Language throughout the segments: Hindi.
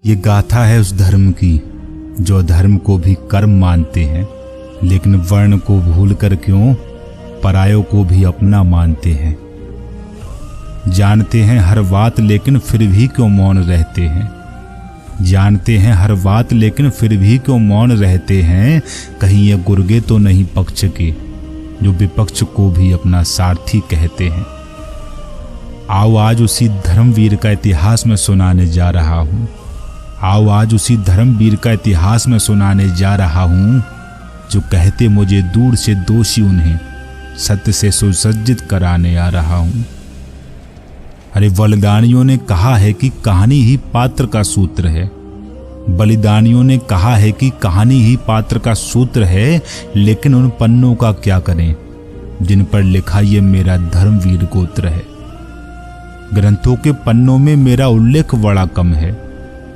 ये गाथा है उस धर्म की जो अधर्म को भी कर्म मानते हैं, लेकिन वर्ण को भूल कर क्यों परायों को भी अपना मानते हैं। जानते हैं हर बात लेकिन फिर भी क्यों मौन रहते हैं। जानते हैं हर बात लेकिन फिर भी क्यों मौन रहते हैं। कहीं ये गुर्गे तो नहीं पक्ष के जो विपक्ष को भी अपना सारथी कहते हैं। आओ आज उसी धर्मवीर का इतिहास में सुनाने जा रहा हूँ। आओ आज उसी धर्मवीर का इतिहास में सुनाने जा रहा हूँ जो कहते मुझे दूर से दोषी उन्हें सत्य से सुसज्जित कराने आ रहा हूँ। अरे बलिदानियों ने कहा है कि कहानी ही पात्र का सूत्र है। बलिदानियों ने कहा है कि कहानी ही पात्र का सूत्र है, लेकिन उन पन्नों का क्या करें जिन पर लिखा ये मेरा धर्मवीर गोत्र है। ग्रंथों के पन्नों में मेरा उल्लेख बड़ा कम है।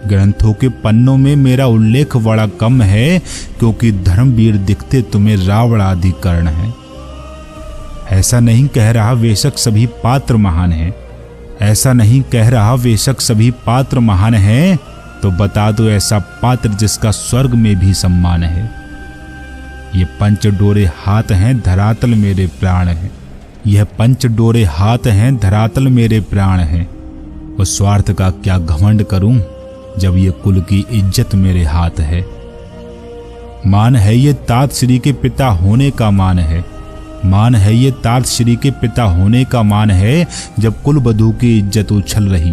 ग्रंथों के पन्नों में मेरा उल्लेख बड़ा कम है, क्योंकि धर्मवीर दिखते तुम्हें रावण आदि कर्ण है। ऐसा नहीं कह रहा बेशक सभी पात्र महान हैं। ऐसा नहीं कह रहा बेशक सभी पात्र महान हैं, तो बता दो ऐसा पात्र जिसका स्वर्ग में भी सम्मान है। ये पंच डोरे हाथ हैं धरातल मेरे प्राण हैं। यह पंच डोरे हाथ हैं धरातल मेरे प्राण हैं। उस स्वार्थ का क्या घमंड करूं जब ये कुल की इज्जत मेरे हाथ है। मान है ये तात श्री के पिता होने का मान है। मान है ये तात श्री के पिता होने का मान है। जब कुल बधू की इज्जत उछल रही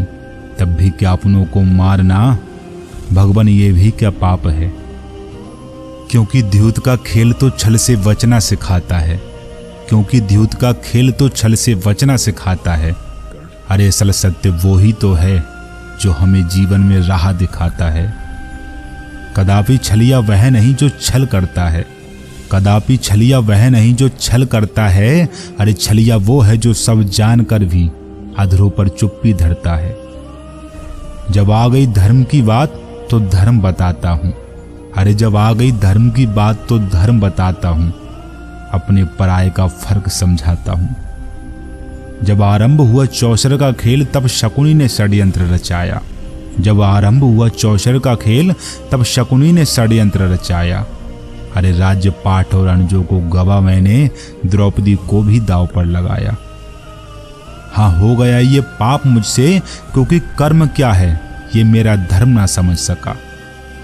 तब भी क्या अपनों को मारना भगवान ये भी क्या पाप है। क्योंकि द्यूत का खेल तो छल से बचना सिखाता है। क्योंकि द्यूत का खेल तो छल से बचना सिखाता है। अरे असल सत्य वो ही तो है जो हमें जीवन में राह दिखाता है। कदापि छलिया वह नहीं जो छल करता है। कदापि छलिया वह नहीं जो छल करता है। अरे छलिया वो है जो सब जानकर भी अधरों पर चुप्पी धरता है। जब आ गई धर्म की बात तो धर्म बताता हूँ। अरे जब आ गई धर्म की बात तो धर्म बताता हूँ। अपने पराये का फर्क समझाता हूँ। जब आरंभ हुआ चौसर का खेल तब शकुनी ने षड्यंत्र रचाया। जब आरंभ हुआ चौसर का खेल तब शकुनी ने षड्यंत्र रचाया। अरे राज्य पाठ और अनुजों को गवा मैंने द्रौपदी को भी दांव पर लगाया। हाँ हो गया ये पाप मुझसे, क्योंकि कर्म क्या है ये मेरा धर्म ना समझ सका।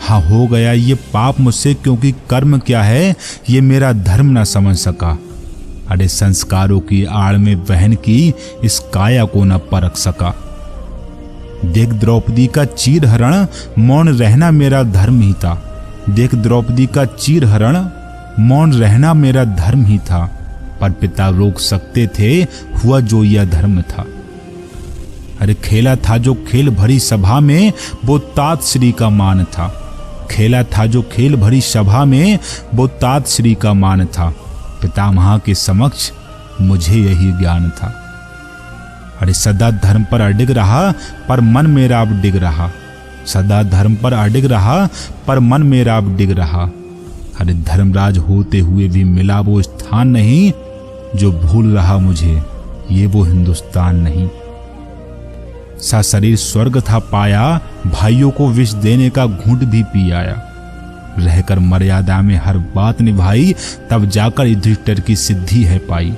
हाँ हो गया ये पाप मुझसे, क्योंकि कर्म क्या है ये मेरा धर्म ना समझ सका। अरे संस्कारों की आड़ में बहन की इस काया को न परख सका। देख द्रौपदी का चीरहरण मौन रहना मेरा धर्म ही था। देख द्रौपदी का चीरहरण मौन रहना मेरा धर्म ही था। पर पिता रोक सकते थे, हुआ जो यह धर्म था। अरे खेला था जो खेल भरी सभा में वो तात श्री का मान था। खेला था जो खेल भरी सभा में वो तात श्री का मान था। पितामह के समक्ष मुझे यही ज्ञान था। अरे सदा धर्म पर अडिग रहा पर मन मेरा अब डिग रहा। सदा धर्म पर अडिग रहा पर मन मेरा अब डिग रहा। अरे धर्मराज होते हुए भी मिला वो स्थान नहीं जो भूल रहा मुझे ये वो हिंदुस्तान नहीं। सा शरीर स्वर्ग था पाया, भाइयों को विष देने का घूंट भी पी आया। रहकर मर्यादा में हर बात निभाई तब जाकर युधिष्ठिर की सिद्धि है पाई।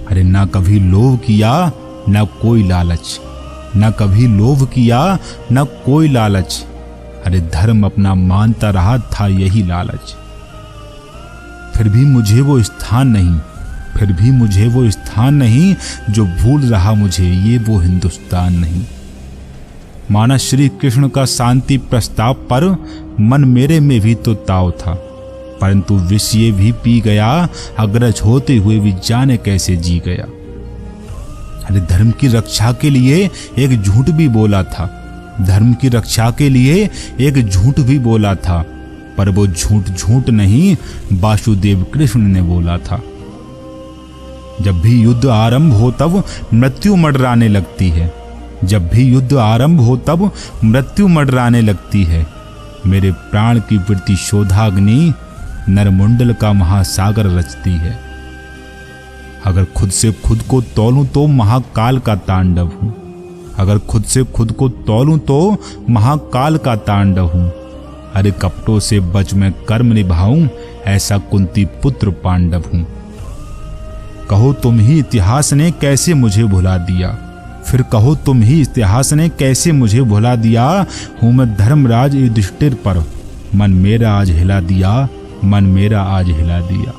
अरे ना कभी लोभ किया ना कोई लालच। ना कभी लोभ किया ना कोई लालच। अरे धर्म अपना मानता रहा था यही लालच। फिर भी मुझे वो स्थान नहीं, फिर भी मुझे वो स्थान नहीं जो भूल रहा मुझे ये वो हिंदुस्तान नहीं। माना श्री कृष्ण का शांति प्रस्ताव पर मन मेरे में भी तो ताव था, परंतु विष ये भी पी गया। अग्रज होते हुए भी जाने कैसे जी गया। अरे धर्म की रक्षा के लिए एक झूठ भी बोला था। धर्म की रक्षा के लिए एक झूठ भी बोला था, पर वो झूठ झूठ नहीं वासुदेव कृष्ण ने बोला था। जब भी युद्ध आरंभ हो तब मृत्यु मडराने लगती है। जब भी युद्ध आरंभ हो तब मृत्यु मडराने लगती है। मेरे प्राण की वृत्ति शोधाग्नि नरमुंडल का महासागर रचती है। अगर खुद से खुद को तौलूं तो महाकाल का तांडव हूं। अगर खुद से खुद को तौलूं तो महाकाल का तांडव हूं। अरे कपटों से बच मैं कर्म निभाऊं, ऐसा कुंती पुत्र पांडव हूं। कहो तुम ही इतिहास ने कैसे मुझे भुला दिया, फिर कहो तुम ही इतिहास ने कैसे मुझे भुला दिया। हूं मैं धर्मराज युधिष्ठिर पर, मन मेरा आज हिला दिया, मन मेरा आज हिला दिया।